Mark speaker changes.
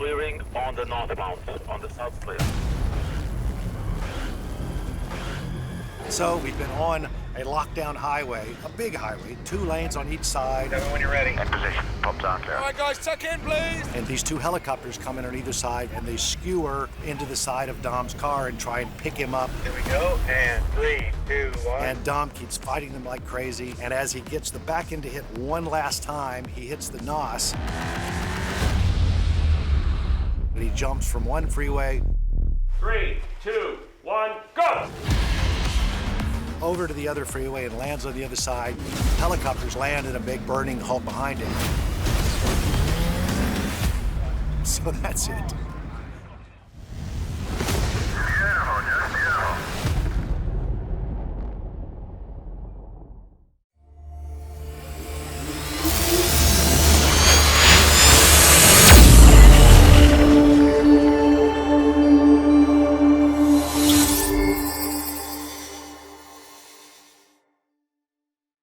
Speaker 1: clearing on the northbound, on the south clear.
Speaker 2: So we've been on a lockdown highway, a big highway, 2 lanes on each side.
Speaker 3: Tell me when you're ready.
Speaker 4: In position. Pumps on clear.
Speaker 3: All right, guys, tuck in, please.
Speaker 2: And these 2 helicopters come in on either side, and they skewer into the side of Dom's car and try and pick him up.
Speaker 3: Here we go, and 3, 2, 1.
Speaker 2: And Dom keeps fighting them like crazy. And as he gets the back end to hit one last time, he hits the NOS. And he jumps from one freeway
Speaker 5: 3, 2, 1, go!
Speaker 2: over to the other freeway and lands on the other side. Helicopters land in a big burning hole behind him. So that's it.